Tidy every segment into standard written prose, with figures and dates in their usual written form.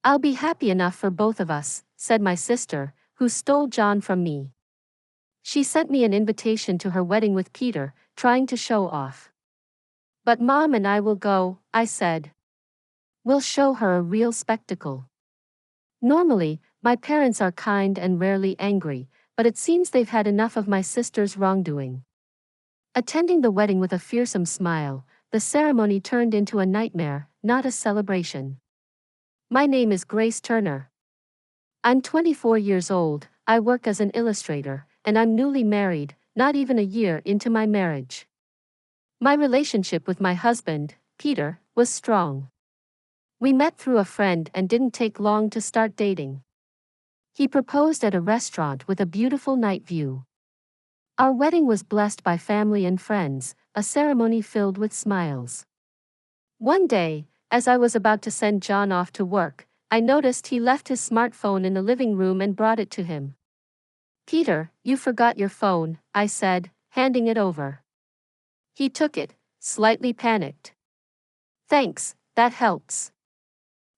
"I'll be happy enough for both of us," said my sister, who stole John from me. She sent me an invitation to her wedding with Peter, trying to show off. "But Mom and I will go," I said. "We'll show her a real spectacle." Normally, my parents are kind and rarely angry, but it seems they've had enough of my sister's wrongdoing. Attending the wedding with a fearsome smile, the ceremony turned into a nightmare, not a celebration. My name is Grace Turner. I'm 24 years old, I work as an illustrator, and I'm newly married, not even a year into my marriage. My relationship with my husband, Peter, was strong. We met through a friend and didn't take long to start dating. He proposed at a restaurant with a beautiful night view. Our wedding was blessed by family and friends, a ceremony filled with smiles. One day, as I was about to send John off to work, I noticed he left his smartphone in the living room and brought it to him. "Peter, you forgot your phone," I said, handing it over. He took it, slightly panicked. "Thanks, that helps.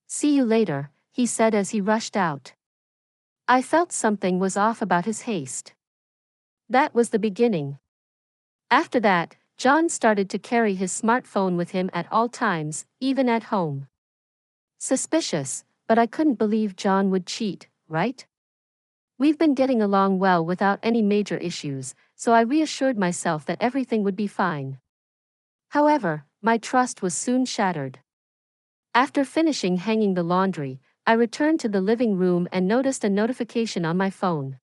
See you later," he said as he rushed out. I felt something was off about his haste. That was the beginning. After that, John started to carry his smartphone with him at all times, even at home. Suspicious, but I couldn't believe John would cheat, right? We've been getting along well without any major issues, so I reassured myself that everything would be fine. However, my trust was soon shattered. After finishing hanging the laundry, I returned to the living room and noticed a notification on my phone.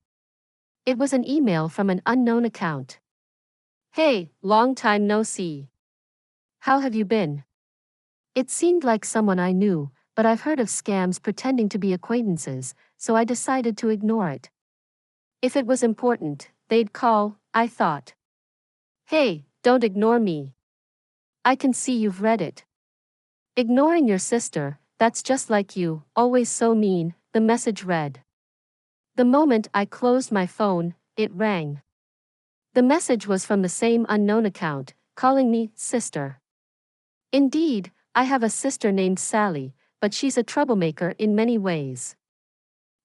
It was an email from an unknown account. "Hey, long time no see. How have you been?" It seemed like someone I knew, but I've heard of scams pretending to be acquaintances, so I decided to ignore it. If it was important, they'd call, I thought. "Hey, don't ignore me. I can see you've read it. Ignoring your sister, that's just like you, always so mean," the message read. The moment I closed my phone, it rang. The message was from the same unknown account, calling me sister. Indeed, I have a sister named Sally, but she's a troublemaker in many ways.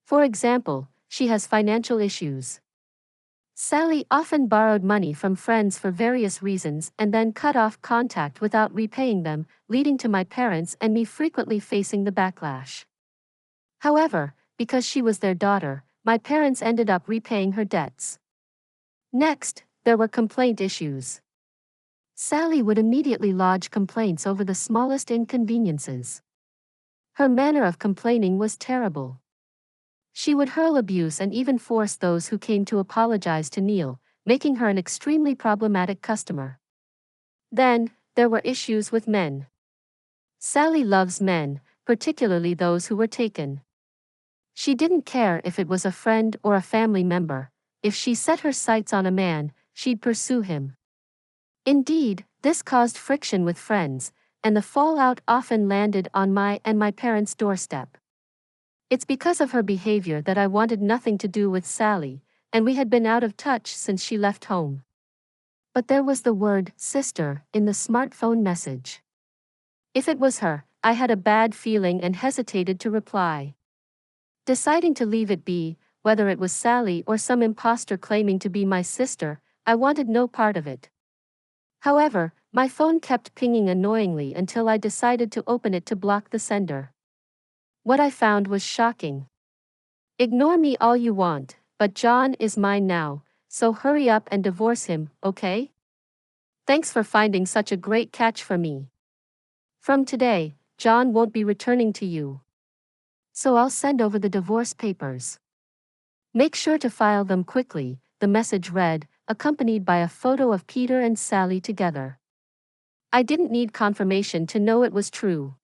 For example, she has financial issues. Sally often borrowed money from friends for various reasons and then cut off contact without repaying them, leading to my parents and me frequently facing the backlash. However, because she was their daughter, my parents ended up repaying her debts. Next, there were complaint issues. Sally would immediately lodge complaints over the smallest inconveniences. Her manner of complaining was terrible. She would hurl abuse and even force those who came to apologize to kneel, making her an extremely problematic customer. Then, there were issues with men. Sally loves men, particularly those who were taken. She didn't care if it was a friend or a family member. If she set her sights on a man, she'd pursue him. Indeed, this caused friction with friends, and the fallout often landed on my and my parents' doorstep. It's because of her behavior that I wanted nothing to do with Sally, and we had been out of touch since she left home. But there was the word sister in the smartphone message. If it was her, I had a bad feeling and hesitated to reply. Deciding to leave it be, whether it was Sally or some imposter claiming to be my sister, I wanted no part of it. However, my phone kept pinging annoyingly until I decided to open it to block the sender. What I found was shocking. "Ignore me all you want, but John is mine now, so hurry up and divorce him, okay? Thanks for finding such a great catch for me. From today, John won't be returning to you. So I'll send over the divorce papers. Make sure to file them quickly," the message read, accompanied by a photo of Peter and Sally together. I didn't need confirmation to know it was true.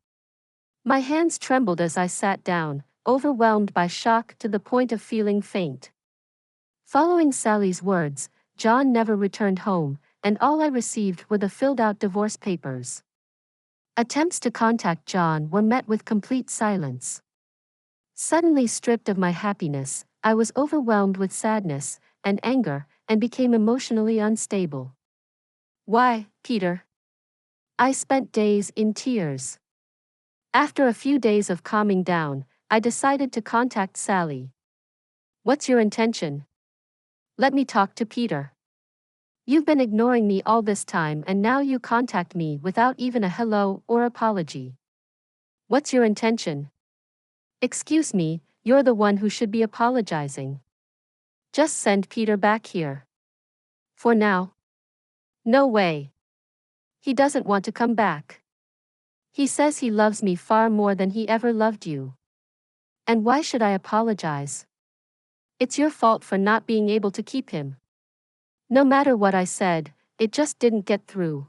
My hands trembled as I sat down, overwhelmed by shock to the point of feeling faint. Following Sally's words, John never returned home, and all I received were the filled-out divorce papers. Attempts to contact John were met with complete silence. Suddenly stripped of my happiness, I was overwhelmed with sadness and anger and became emotionally unstable. "Why, Peter?" I spent days in tears. After a few days of calming down, I decided to contact Sally. What's your intention? Let me talk to Peter. You've been ignoring me all this time and now you contact me without even a hello or apology. What's your intention? Excuse me, you're the one who should be apologizing. Just send Peter back here. For now. No way. He doesn't want to come back. He says he loves me far more than he ever loved you. And why should I apologize? It's your fault for not being able to keep him. No matter what I said, it just didn't get through.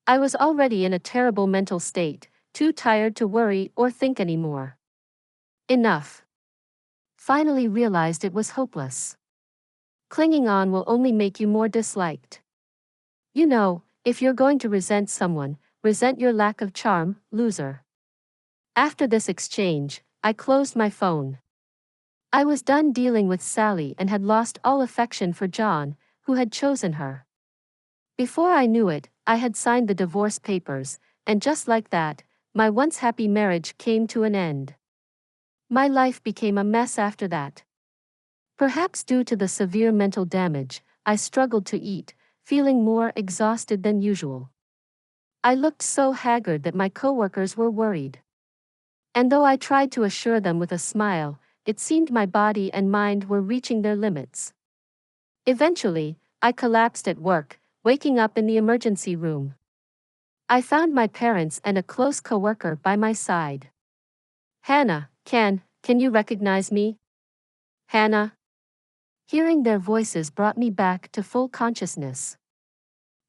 I was already in a terrible mental state, too tired to worry or think anymore. Enough. Finally realized it was hopeless. Clinging on will only make you more disliked. You know, if you're going to resent someone, resent your lack of charm, loser. After this exchange, I closed my phone. I was done dealing with Sally and had lost all affection for John, who had chosen her. Before I knew it, I had signed the divorce papers, and just like that, my once happy marriage came to an end. My life became a mess after that. Perhaps due to the severe mental damage, I struggled to eat, feeling more exhausted than usual. I looked so haggard that my coworkers were worried. And though I tried to assure them with a smile, it seemed my body and mind were reaching their limits. Eventually, I collapsed at work, waking up in the emergency room. I found my parents and a close coworker by my side. Hannah, can you recognize me? Hannah? Hearing their voices brought me back to full consciousness.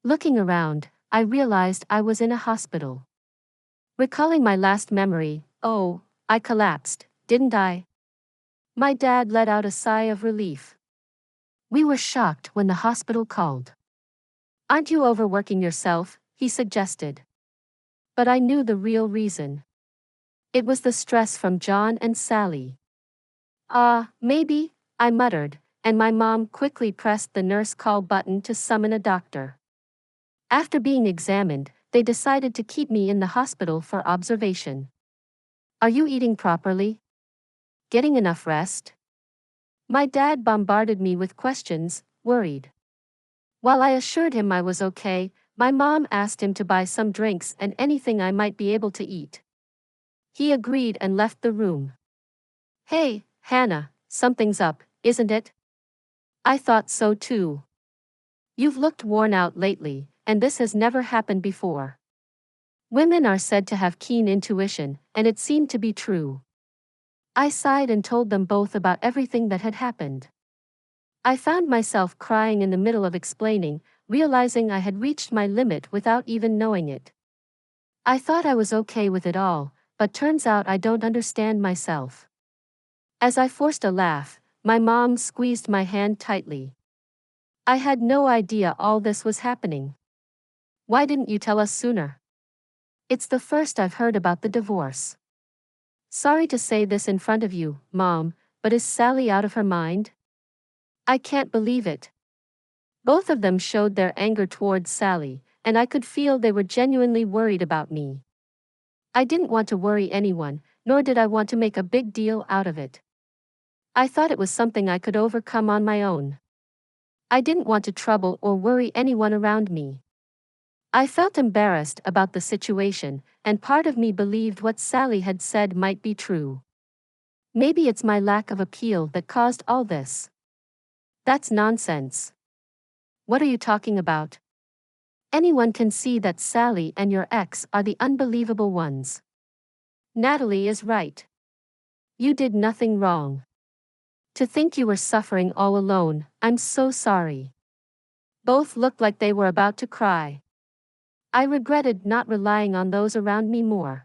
Looking around, I realized I was in a hospital. Recalling my last memory, oh, I collapsed, didn't I? My dad let out a sigh of relief. We were shocked when the hospital called. Aren't you overworking yourself? He suggested. But I knew the real reason. It was the stress from John and Sally. Maybe, I muttered, and my mom quickly pressed the nurse call button to summon a doctor. After being examined, they decided to keep me in the hospital for observation. Are you eating properly? Getting enough rest? My dad bombarded me with questions, worried. While I assured him I was okay, my mom asked him to buy some drinks and anything I might be able to eat. He agreed and left the room. Hey, Hannah, something's up, isn't it? I thought so too. You've looked worn out lately, and this has never happened before. Women are said to have keen intuition, and it seemed to be true. I sighed and told them both about everything that had happened. I found myself crying in the middle of explaining, realizing I had reached my limit without even knowing it. I thought I was okay with it all, but turns out I don't understand myself. As I forced a laugh, my mom squeezed my hand tightly. I had no idea all this was happening. Why didn't you tell us sooner? It's the first I've heard about the divorce. Sorry to say this in front of you, Mom, but is Sally out of her mind? I can't believe it. Both of them showed their anger towards Sally, and I could feel they were genuinely worried about me. I didn't want to worry anyone, nor did I want to make a big deal out of it. I thought it was something I could overcome on my own. I didn't want to trouble or worry anyone around me. I felt embarrassed about the situation, and part of me believed what Sally had said might be true. Maybe it's my lack of appeal that caused all this. That's nonsense. What are you talking about? Anyone can see that Sally and your ex are the unbelievable ones. Natalie is right. You did nothing wrong. To think you were suffering all alone, I'm so sorry. Both looked like they were about to cry. I regretted not relying on those around me more.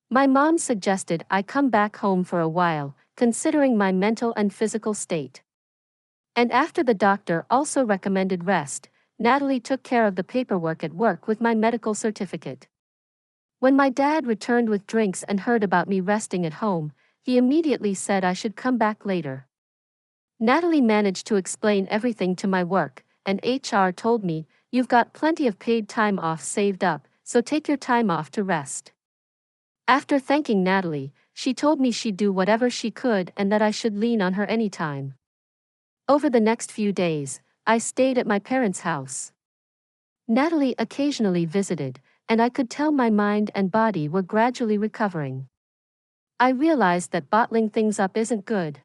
My mom suggested I come back home for a while, considering my mental and physical state. And after the doctor also recommended rest, Natalie took care of the paperwork at work with my medical certificate. When my dad returned with drinks and heard about me resting at home, he immediately said I should come back later. Natalie managed to explain everything to my work, and HR told me, "You've got plenty of paid time off saved up, so take your time off to rest." After thanking Natalie, she told me she'd do whatever she could and that I should lean on her anytime. Over the next few days, I stayed at my parents' house. Natalie occasionally visited, and I could tell my mind and body were gradually recovering. I realized that bottling things up isn't good.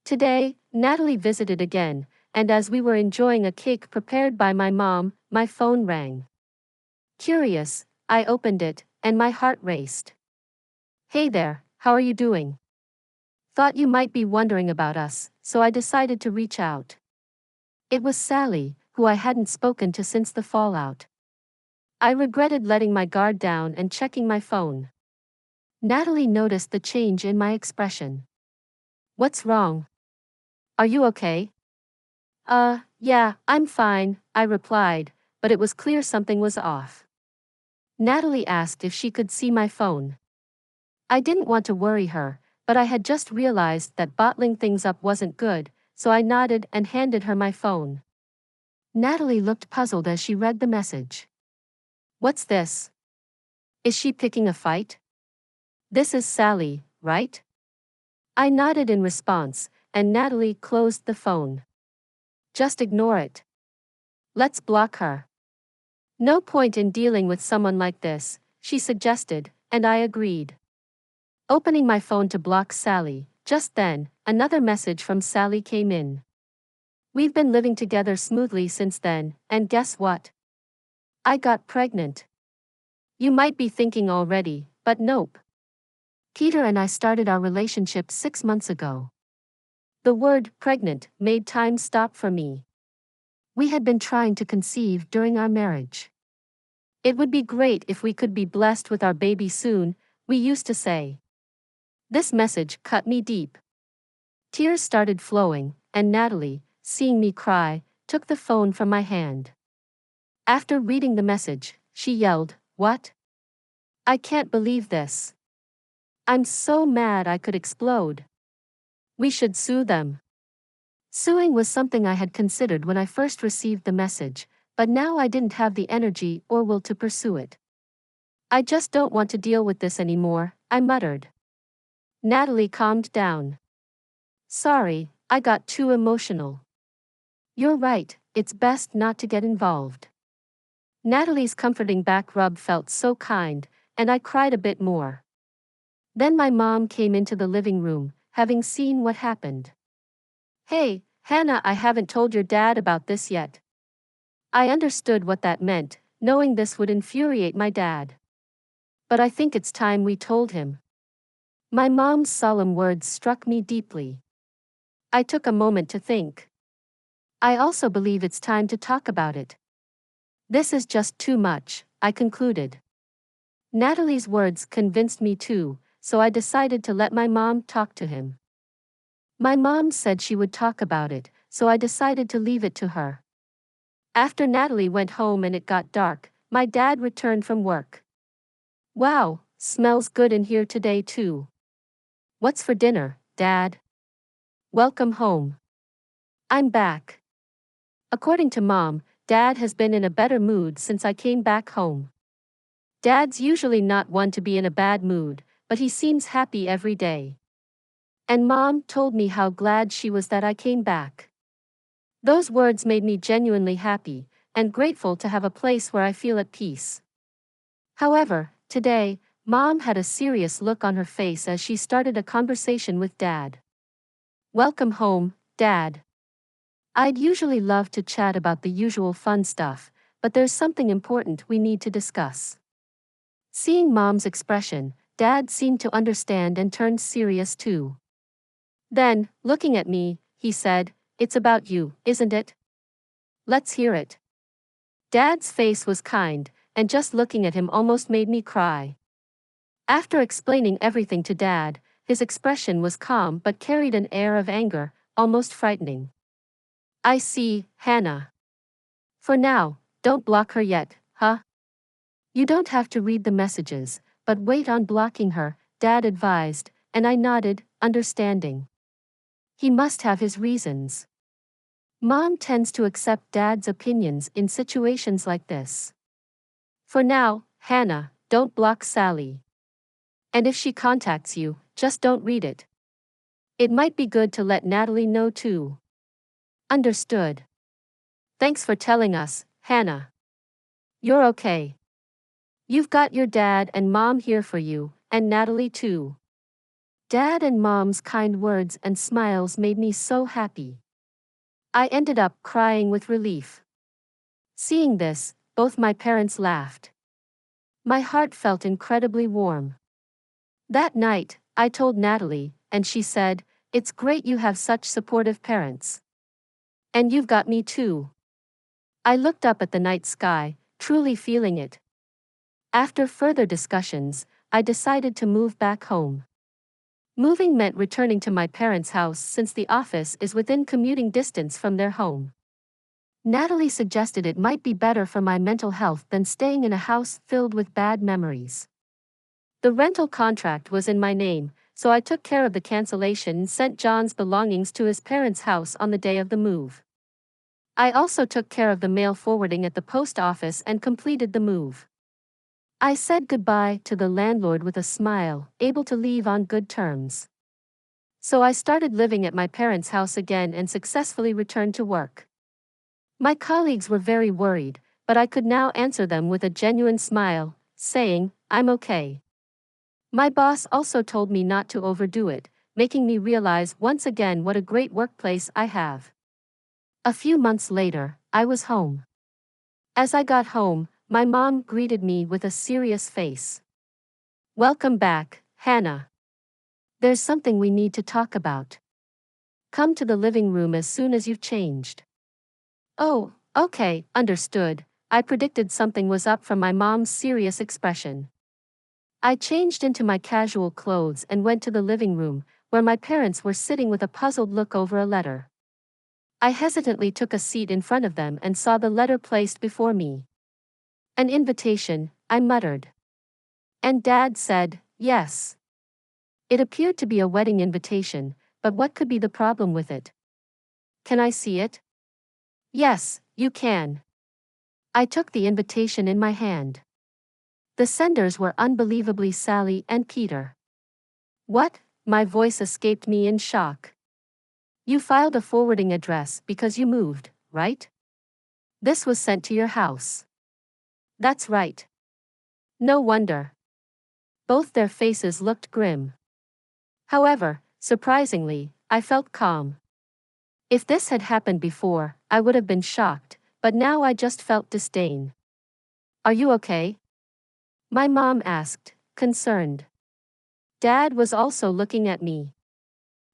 Today, Natalie visited again, and as we were enjoying a cake prepared by my mom, my phone rang. Curious, I opened it, and my heart raced. "Hey there, how are you doing? Thought you might be wondering about us, so I decided to reach out." It was Sally, who I hadn't spoken to since the fallout. I regretted letting my guard down and checking my phone. Natalie noticed the change in my expression. "What's wrong? Are you okay?" Yeah, I'm fine," I replied, but it was clear something was off. Natalie asked if she could see my phone. I didn't want to worry her, but I had just realized that bottling things up wasn't good, so I nodded and handed her my phone. Natalie looked puzzled as she read the message. "What's this? Is she picking a fight?" "This is Sally, right?" I nodded in response, and Natalie closed the phone. "Just ignore it. Let's block her." "No point in dealing with someone like this," she suggested, and I agreed. Opening my phone to block Sally, just then, another message from Sally came in. "We've been living together smoothly since then, and guess what? I got pregnant. You might be thinking already, but nope. Peter and I started our relationship 6 months ago." The word pregnant made time stop for me. We had been trying to conceive during our marriage. "It would be great if we could be blessed with our baby soon," we used to say. This message cut me deep. Tears started flowing, and Natalie, seeing me cry, took the phone from my hand. After reading the message, she yelled, "What? I can't believe this. I'm so mad I could explode. We should sue them." Suing was something I had considered when I first received the message, but now I didn't have the energy or will to pursue it. "I just don't want to deal with this anymore," I muttered. Natalie calmed down. "Sorry, I got too emotional. You're right, it's best not to get involved." Natalie's comforting back rub felt so kind, and I cried a bit more. Then my mom came into the living room, having seen what happened. "Hey, Hannah, I haven't told your dad about this yet." I understood what that meant, knowing this would infuriate my dad. "But I think it's time we told him." My mom's solemn words struck me deeply. I took a moment to think. "I also believe it's time to talk about it. This is just too much," I concluded. Natalie's words convinced me too, so I decided to let my mom talk to him. My mom said she would talk about it, so I decided to leave it to her. After Natalie went home and it got dark, my dad returned from work. "Wow, smells good in here today too. What's for dinner, Dad?" "Welcome home." "I'm back." According to Mom, Dad has been in a better mood since I came back home. Dad's usually not one to be in a bad mood, but he seems happy every day. And Mom told me how glad she was that I came back. Those words made me genuinely happy, and grateful to have a place where I feel at peace. However, today, Mom had a serious look on her face as she started a conversation with Dad. "Welcome home, Dad. I'd usually love to chat about the usual fun stuff, but there's something important we need to discuss." Seeing Mom's expression, Dad seemed to understand and turned serious too. Then, looking at me, he said, "It's about you, isn't it? Let's hear it." Dad's face was kind, and just looking at him almost made me cry. After explaining everything to Dad, his expression was calm but carried an air of anger, almost frightening. "I see, Hannah. For now, don't block her yet, huh? You don't have to read the messages, but wait on blocking her," Dad advised, and I nodded, understanding. He must have his reasons. Mom tends to accept Dad's opinions in situations like this. "For now, Hannah, don't block Sally. And if she contacts you, just don't read it. It might be good to let Natalie know too. Understood. Thanks for telling us, Hannah. You're okay. You've got your dad and mom here for you, and Natalie too. Dad and mom's kind words and smiles made me so happy. I ended up crying with relief. Seeing this, both my parents laughed. My heart felt incredibly warm. That night, I told Natalie, and she said, "It's great you have such supportive parents. And you've got me too." I looked up at the night sky, truly feeling it. After further discussions, I decided to move back home. Moving meant returning to my parents' house since the office is within commuting distance from their home. Natalie suggested it might be better for my mental health than staying in a house filled with bad memories. The rental contract was in my name, so I took care of the cancellation and sent John's belongings to his parents' house on the day of the move. I also took care of the mail forwarding at the post office and completed the move. I said goodbye to the landlord with a smile, able to leave on good terms. So I started living at my parents' house again and successfully returned to work. My colleagues were very worried, but I could now answer them with a genuine smile, saying, "I'm okay." My boss also told me not to overdo it, making me realize once again what a great workplace I have. A few months later, I was home. As I got home, my mom greeted me with a serious face. "Welcome back, Hannah. There's something we need to talk about. Come to the living room as soon as you've changed." Oh, okay, understood. I predicted something was up from my mom's serious expression. I changed into my casual clothes and went to the living room, where my parents were sitting with a puzzled look over a letter. I hesitantly took a seat in front of them and saw the letter placed before me. "An invitation," I muttered. "And Dad said, yes." It appeared to be a wedding invitation, but what could be the problem with it? "Can I see it?" "Yes, you can." I took the invitation in my hand. The senders were unbelievably Sally and Peter. "What?" My voice escaped me in shock. "You filed a forwarding address because you moved, right? This was sent to your house." "That's right." "No wonder." Both their faces looked grim. However, surprisingly, I felt calm. If this had happened before, I would have been shocked, but now I just felt disdain. "Are you okay?" my mom asked, concerned. Dad was also looking at me.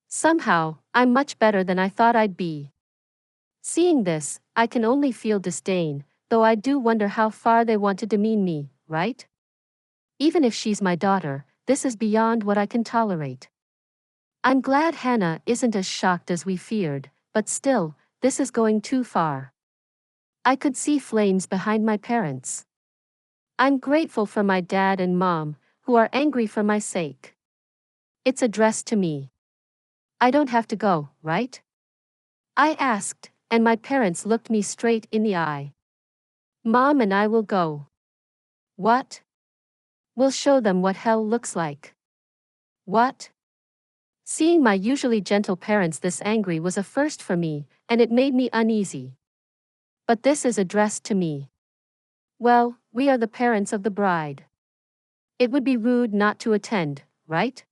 Somehow, I'm much better than I thought I'd be. Seeing this, I can only feel disdain, though I do wonder how far they want to demean me, right? Even if she's my daughter, this is beyond what I can tolerate. I'm glad Hannah isn't as shocked as we feared, but still, this is going too far. I could see flames behind my parents. I'm grateful for my dad and mom, who are angry for my sake. It's addressed to me. I don't have to go, right? I asked, and my parents looked me straight in the eye. "Mom and I will go." "What?" "We'll show them what hell looks like." "What?" Seeing my usually gentle parents this angry was a first for me, and it made me uneasy. "But this is addressed to me." "Well, we are the parents of the bride. It would be rude not to attend, right?"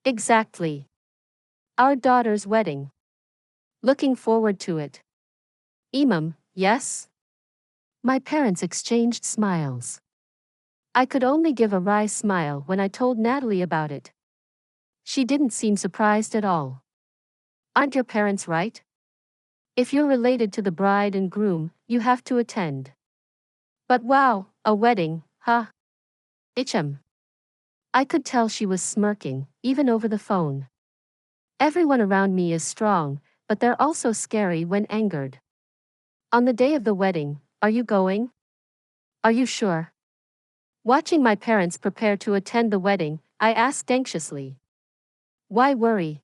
"Exactly. Our daughter's wedding. Looking forward to it." "Imam, yes?" My parents exchanged smiles. I could only give a wry smile when I told Natalie about it. She didn't seem surprised at all. "Aren't your parents right? If you're related to the bride and groom, you have to attend." "But wow, a wedding, huh?" "Itchem." I could tell she was smirking, even over the phone. Everyone around me is strong, but they're also scary when angered. "On the day of the wedding, are you going? Are you sure?" Watching my parents prepare to attend the wedding, I asked anxiously. "Why worry?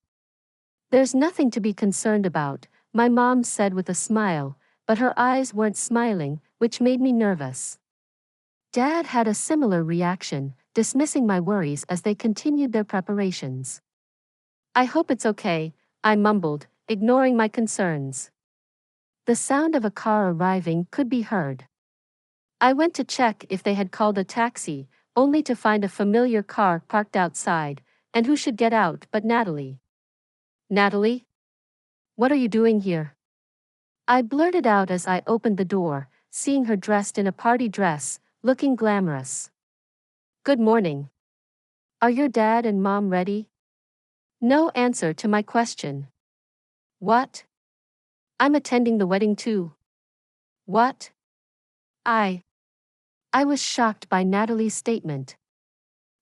There's nothing to be concerned about," my mom said with a smile, but her eyes weren't smiling, which made me nervous. Dad had a similar reaction, dismissing my worries as they continued their preparations. I hope it's okay, I mumbled, ignoring my concerns. The sound of a car arriving could be heard. I went to check if they had called a taxi, only to find a familiar car parked outside, and who should get out but Natalie. Natalie? What are you doing here? I blurted out as I opened the door, seeing her dressed in a party dress, looking glamorous. Good morning. Are your dad and mom ready? No answer to my question. What? I'm attending the wedding too. What? I. I was shocked by Natalie's statement.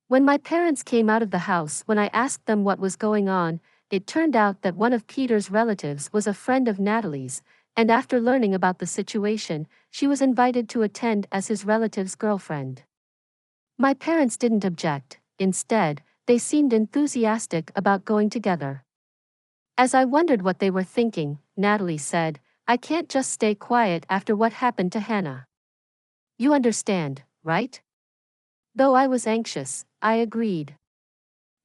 When my parents came out of the house when I asked them what was going on, it turned out that one of Peter's relatives was a friend of Natalie's, and after learning about the situation, she was invited to attend as his relative's girlfriend. My parents didn't object, instead, they seemed enthusiastic about going together. As I wondered what they were thinking, Natalie said, I can't just stay quiet after what happened to Hannah. You understand, right? Though I was anxious, I agreed.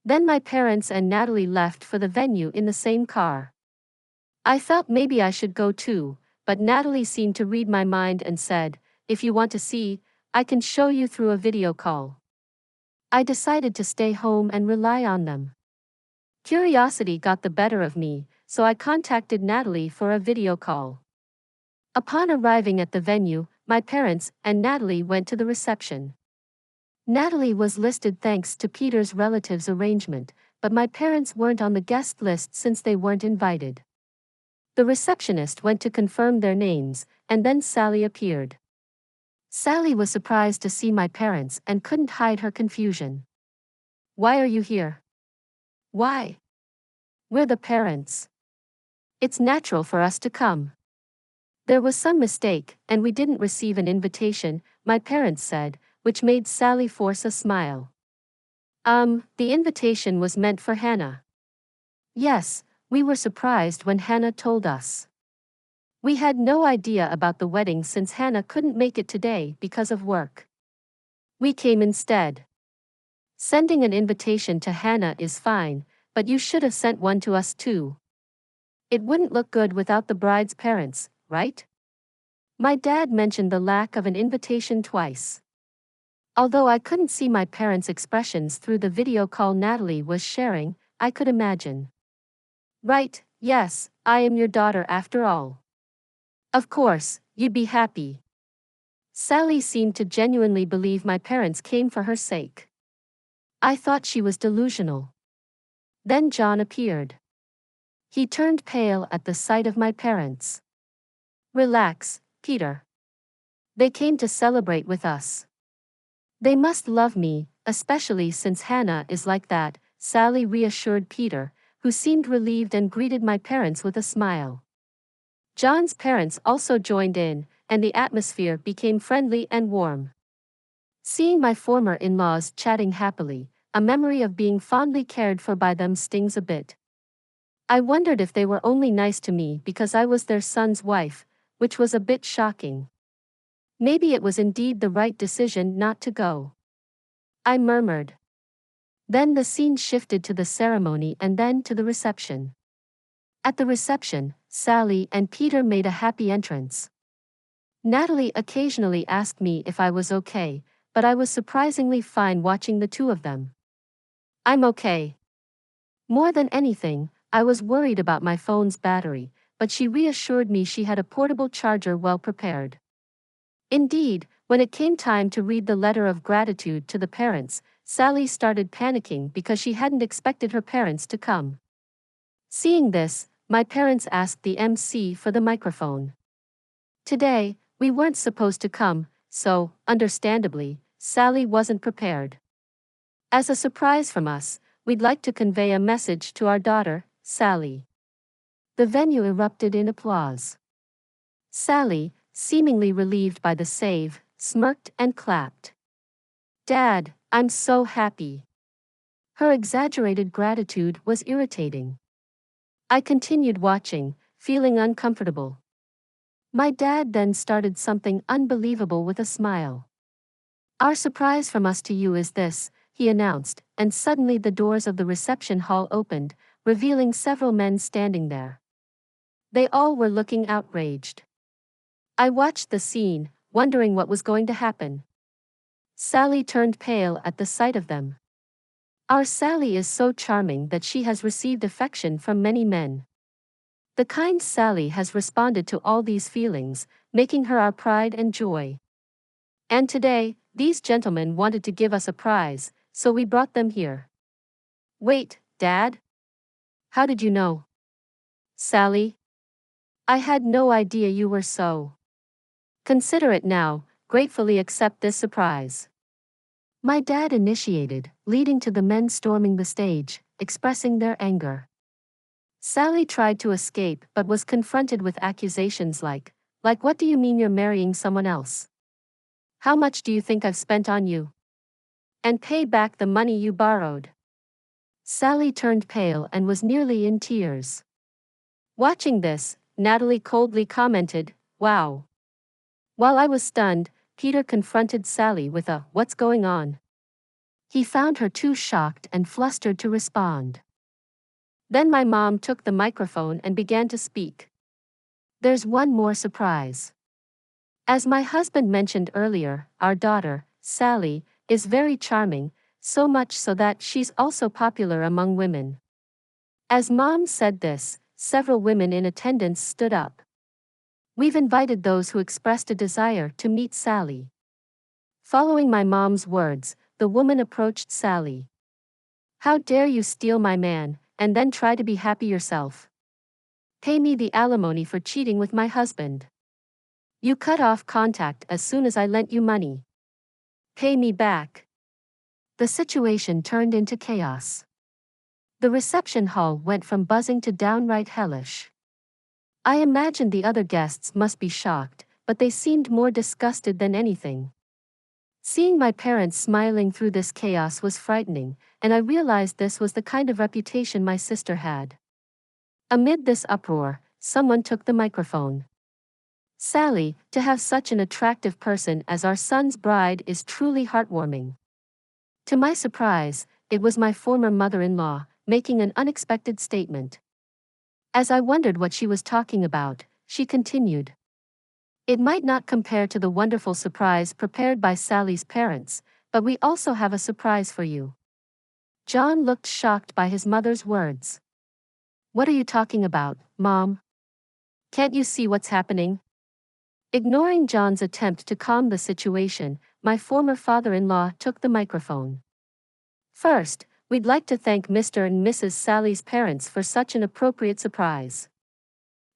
Then my parents and Natalie left for the venue in the same car. I felt maybe I should go too, but Natalie seemed to read my mind and said, if you want to see, I can show you through a video call. I decided to stay home and rely on them. Curiosity got the better of me, so I contacted Natalie for a video call. Upon arriving at the venue, my parents and Natalie went to the reception. Natalie was listed thanks to Peter's relatives' arrangement, but my parents weren't on the guest list since they weren't invited. The receptionist went to confirm their names, and then Sally appeared. Sally was surprised to see my parents and couldn't hide her confusion. Why are you here? Why? We're the parents. It's natural for us to come. There was some mistake, and we didn't receive an invitation, my parents said, which made Sally force a smile. The invitation was meant for Hannah. Yes, we were surprised when Hannah told us. We had no idea about the wedding since Hannah couldn't make it today because of work. We came instead. Sending an invitation to Hannah is fine, but you should have sent one to us too. It wouldn't look good without the bride's parents, right? My dad mentioned the lack of an invitation twice. Although I couldn't see my parents' expressions through the video call Natalie was sharing, I could imagine. Right, yes, I am your daughter after all. Of course, you'd be happy. Sally seemed to genuinely believe my parents came for her sake. I thought she was delusional. Then John appeared. He turned pale at the sight of my parents. Relax, Peter. They came to celebrate with us. They must love me, especially since Hannah is like that, Sally reassured Peter, who seemed relieved and greeted my parents with a smile. John's parents also joined in, and the atmosphere became friendly and warm. Seeing my former in-laws chatting happily, a memory of being fondly cared for by them stings a bit. I wondered if they were only nice to me because I was their son's wife, which was a bit shocking. Maybe it was indeed the right decision not to go. I murmured. Then the scene shifted to the ceremony and then to the reception. At the reception, Sally and Peter made a happy entrance. Natalie occasionally asked me if I was okay, but I was surprisingly fine watching the two of them. I'm okay. More than anything, I was worried about my phone's battery, but she reassured me she had a portable charger well prepared. Indeed, when it came time to read the letter of gratitude to the parents, Sally started panicking because she hadn't expected her parents to come. Seeing this, my parents asked the MC for the microphone. Today, we weren't supposed to come, so, understandably, Sally wasn't prepared. As a surprise from us, we'd like to convey a message to our daughter, Sally. The venue erupted in applause. Sally, seemingly relieved by the save, smirked and clapped. Dad, I'm so happy. Her exaggerated gratitude was irritating. I continued watching, feeling uncomfortable. My dad then started something unbelievable with a smile. Our surprise from us to you is this, he announced, and suddenly the doors of the reception hall opened, revealing several men standing there. They all were looking outraged. I watched the scene, wondering what was going to happen. Sally turned pale at the sight of them. Our Sally is so charming that she has received affection from many men. The kind Sally has responded to all these feelings, making her our pride and joy. And today, these gentlemen wanted to give us a prize, so we brought them here. Wait, Dad? How did you know? Sally? I had no idea you were so. Consider it now, gratefully accept this surprise. My dad initiated, leading to the men storming the stage, expressing their anger. Sally tried to escape but was confronted with accusations like, what do you mean you're marrying someone else? How much do you think I've spent on you? And pay back the money you borrowed. Sally turned pale and was nearly in tears. Watching this, Natalie coldly commented, "Wow." While I was stunned, Peter confronted Sally with a, "What's going on?" He found her too shocked and flustered to respond. Then my mom took the microphone and began to speak. There's one more surprise. As my husband mentioned earlier, our daughter, Sally, is very charming, so much so that she's also popular among women. As Mom said this, several women in attendance stood up. We've invited those who expressed a desire to meet Sally. Following my mom's words, the woman approached Sally. How dare you steal my man, and then try to be happy yourself? Pay me the alimony for cheating with my husband. You cut off contact as soon as I lent you money. Pay me back. The situation turned into chaos. The reception hall went from buzzing to downright hellish. I imagined the other guests must be shocked, but they seemed more disgusted than anything. Seeing my parents smiling through this chaos was frightening, and I realized this was the kind of reputation my sister had. Amid this uproar, someone took the microphone. Sally, to have such an attractive person as our son's bride is truly heartwarming. To my surprise, it was my former mother-in-law, making an unexpected statement. As I wondered what she was talking about, she continued. It might not compare to the wonderful surprise prepared by Sally's parents, but we also have a surprise for you. John looked shocked by his mother's words. What are you talking about, Mom? Can't you see what's happening? Ignoring John's attempt to calm the situation, my former father-in-law took the microphone. First, we'd like to thank Mr. and Mrs. Sally's parents for such an appropriate surprise.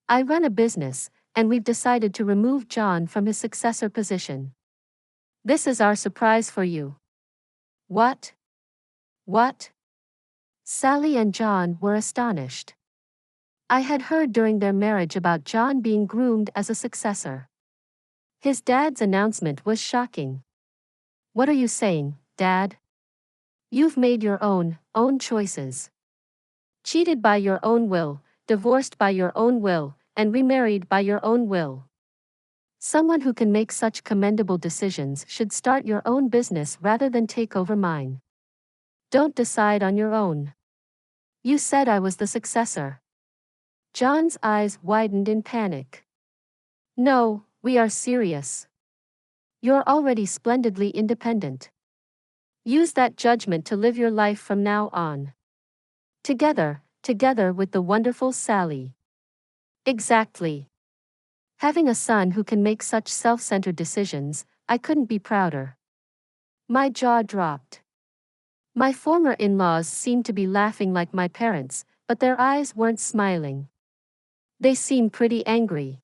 I run a business, and we've decided to remove John from his successor position. This is our surprise for you. What? What? Sally and John were astonished. I had heard during their marriage about John being groomed as a successor. His dad's announcement was shocking. What are you saying, Dad? You've made your own choices. Cheated by your own will, divorced by your own will, and remarried by your own will. Someone who can make such commendable decisions should start your own business rather than take over mine. Don't decide on your own. You said I was the successor. John's eyes widened in panic. No, we are serious. You're already splendidly independent. Use that judgment to live your life from now on. Together with the wonderful Sally. Exactly. Having a son who can make such self-centered decisions, I couldn't be prouder. My jaw dropped. My former in-laws seemed to be laughing like my parents, but their eyes weren't smiling. They seemed pretty angry.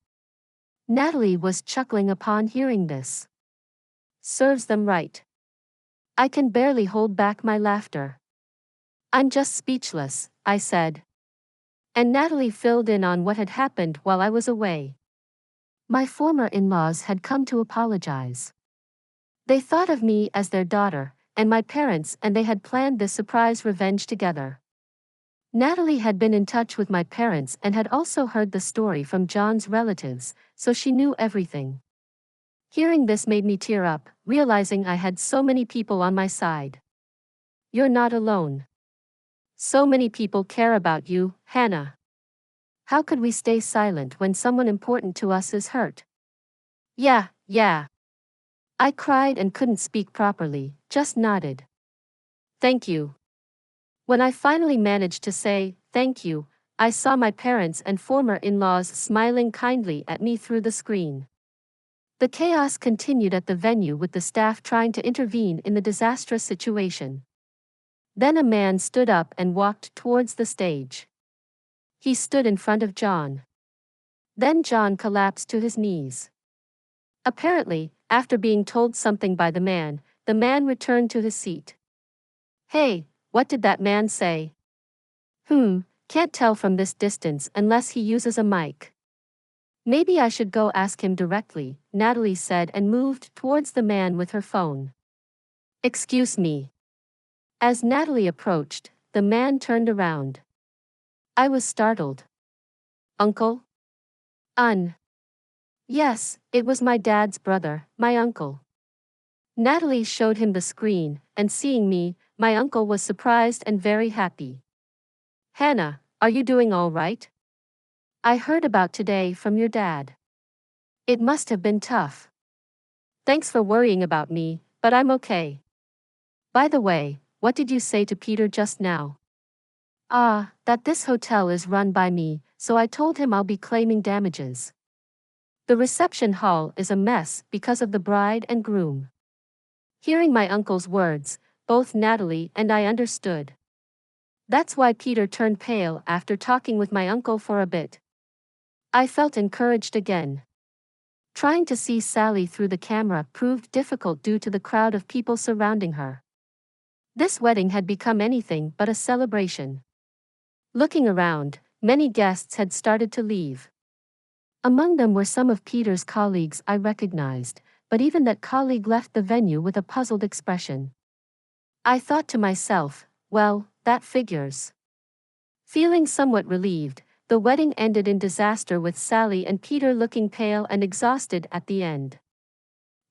Natalie was chuckling upon hearing this. Serves them right. I can barely hold back my laughter. I'm just speechless, I said. And Natalie filled in on what had happened while I was away. My former in-laws had come to apologize. They thought of me as their daughter, and my parents, and they had planned this surprise revenge together. Natalie had been in touch with my parents and had also heard the story from John's relatives, so she knew everything. Hearing this made me tear up, realizing I had so many people on my side. You're not alone. So many people care about you, Hannah. How could we stay silent when someone important to us is hurt? Yeah. I cried and couldn't speak properly, just nodded. Thank you. When I finally managed to say, thank you, I saw my parents and former in-laws smiling kindly at me through the screen. The chaos continued at the venue with the staff trying to intervene in the disastrous situation. Then a man stood up and walked towards the stage. He stood in front of John. Then John collapsed to his knees. Apparently, after being told something by the man returned to his seat. Hey, what did that man say? Can't tell from this distance unless he uses a mic. Maybe I should go ask him directly, Natalie said and moved towards the man with her phone. Excuse me. As Natalie approached, the man turned around. I was startled. Uncle? Yes, it was my dad's brother, my uncle. Natalie showed him the screen, and seeing me, my uncle was surprised and very happy. Hannah, are you doing all right? I heard about today from your dad. It must have been tough. Thanks for worrying about me, but I'm okay. By the way, what did you say to Peter just now? That this hotel is run by me, so I told him I'll be claiming damages. The reception hall is a mess because of the bride and groom. Hearing my uncle's words, both Natalie and I understood. That's why Peter turned pale after talking with my uncle for a bit. I felt encouraged again. Trying to see Sally through the camera proved difficult due to the crowd of people surrounding her. This wedding had become anything but a celebration. Looking around, many guests had started to leave. Among them were some of Peter's colleagues I recognized, but even that colleague left the venue with a puzzled expression. I thought to myself, well, that figures. Feeling somewhat relieved, the wedding ended in disaster with Sally and Peter looking pale and exhausted at the end.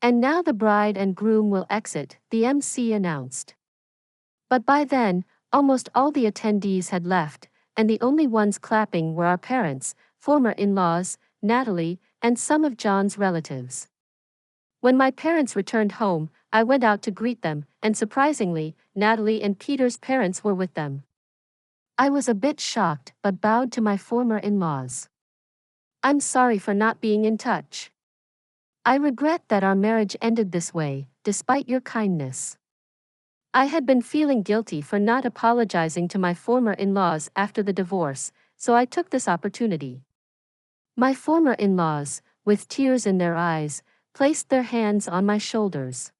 And now the bride and groom will exit, the MC announced. But by then, almost all the attendees had left, and the only ones clapping were our parents, former in-laws, Natalie, and some of John's relatives. When my parents returned home, I went out to greet them, and surprisingly, Natalie and Peter's parents were with them. I was a bit shocked but bowed to my former in-laws. I'm sorry for not being in touch. I regret that our marriage ended this way, despite your kindness. I had been feeling guilty for not apologizing to my former in-laws after the divorce, so I took this opportunity. My former in-laws, with tears in their eyes, placed their hands on my shoulders.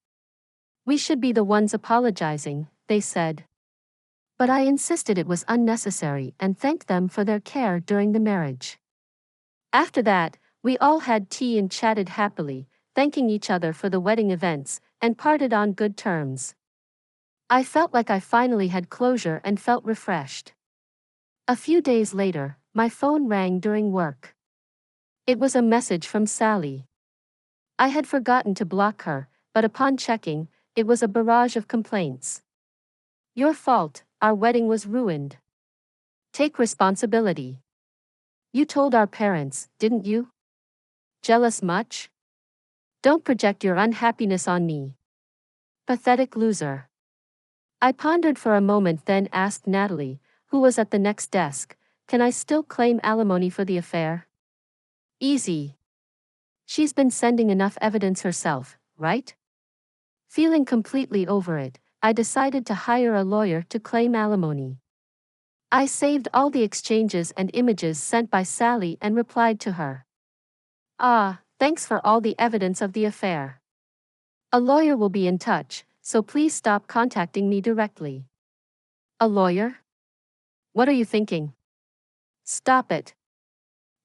We should be the ones apologizing, they said. But I insisted it was unnecessary and thanked them for their care during the marriage. After that, we all had tea and chatted happily, thanking each other for the wedding events, and parted on good terms. I felt like I finally had closure and felt refreshed. A few days later, my phone rang during work. It was a message from Sally. I had forgotten to block her, but upon checking, it was a barrage of complaints. Your fault, our wedding was ruined. Take responsibility. You told our parents, didn't you? Jealous much? Don't project your unhappiness on me. Pathetic loser. I pondered for a moment, then asked Natalie, who was at the next desk, can I still claim alimony for the affair? Easy. She's been sending enough evidence herself, right? Feeling completely over it, I decided to hire a lawyer to claim alimony. I saved all the exchanges and images sent by Sally and replied to her. Thanks for all the evidence of the affair. A lawyer will be in touch, so please stop contacting me directly. A lawyer? What are you thinking? Stop it.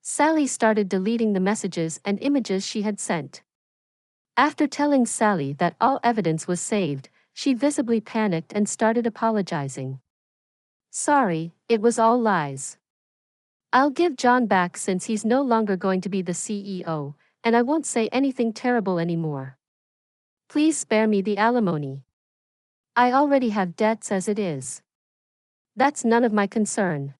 Sally started deleting the messages and images she had sent. After telling Sally that all evidence was saved, she visibly panicked and started apologizing. Sorry, it was all lies. I'll give John back since he's no longer going to be the CEO, and I won't say anything terrible anymore. Please spare me the alimony. I already have debts as it is. That's none of my concern.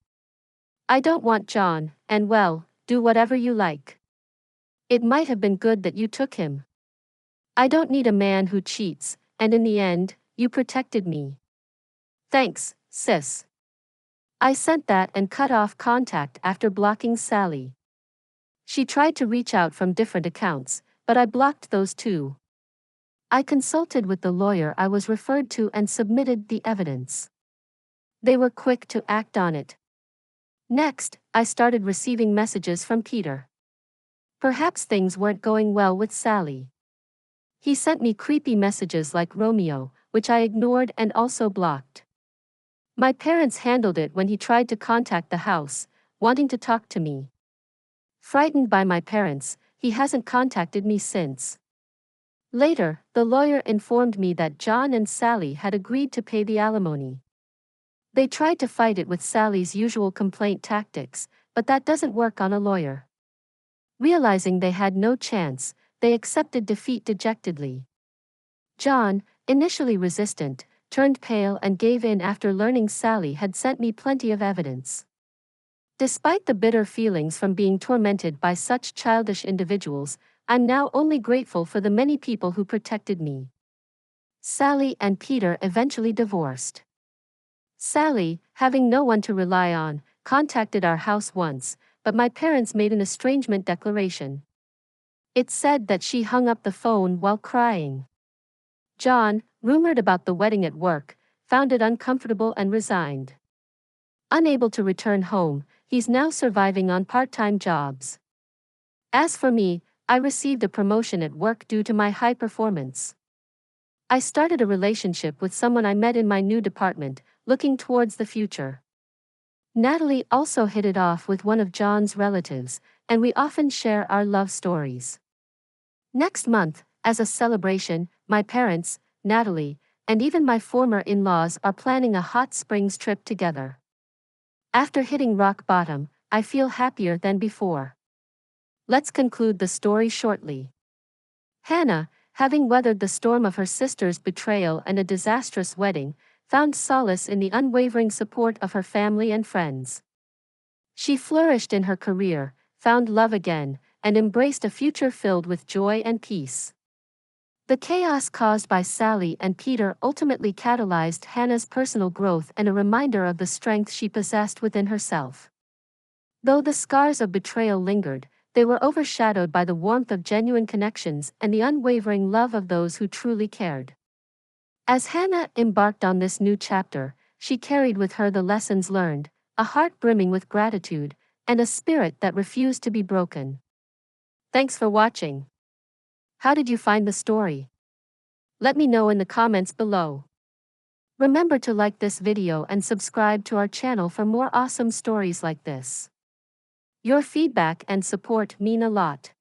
I don't want John, and well, do whatever you like. It might have been good that you took him. I don't need a man who cheats, and in the end, you protected me. Thanks, sis. I sent that and cut off contact after blocking Sally. She tried to reach out from different accounts, but I blocked those too. I consulted with the lawyer I was referred to and submitted the evidence. They were quick to act on it. Next, I started receiving messages from Peter. Perhaps things weren't going well with Sally. He sent me creepy messages like Romeo, which I ignored and also blocked. My parents handled it when he tried to contact the house, wanting to talk to me. Frightened by my parents, he hasn't contacted me since. Later, the lawyer informed me that John and Sally had agreed to pay the alimony. They tried to fight it with Sally's usual complaint tactics, but that doesn't work on a lawyer. Realizing they had no chance, they accepted defeat dejectedly. John, initially resistant, turned pale and gave in after learning Sally had sent me plenty of evidence. Despite the bitter feelings from being tormented by such childish individuals, I'm now only grateful for the many people who protected me. Sally and Peter eventually divorced. Sally, having no one to rely on, contacted our house once, but my parents made an estrangement declaration. It said that she hung up the phone while crying. John, rumored about the wedding at work, found it uncomfortable and resigned. Unable to return home, he's now surviving on part-time jobs. As for me, I received a promotion at work due to my high performance. I started a relationship with someone I met in my new department, looking towards the future. Natalie also hit it off with one of John's relatives, and we often share our love stories. Next month, as a celebration, my parents, Natalie, and even my former in-laws are planning a hot springs trip together. After hitting rock bottom, I feel happier than before. Let's conclude the story shortly. Hannah, having weathered the storm of her sister's betrayal and a disastrous wedding, found solace in the unwavering support of her family and friends. She flourished in her career, found love again, and embraced a future filled with joy and peace. The chaos caused by Sally and Peter ultimately catalyzed Hannah's personal growth and a reminder of the strength she possessed within herself. Though the scars of betrayal lingered, they were overshadowed by the warmth of genuine connections and the unwavering love of those who truly cared. As Hannah embarked on this new chapter, she carried with her the lessons learned, a heart brimming with gratitude, and a spirit that refused to be broken. Thanks for watching. How did you find the story? Let me know in the comments below. Remember to like this video and subscribe to our channel for more awesome stories like this. Your feedback and support mean a lot.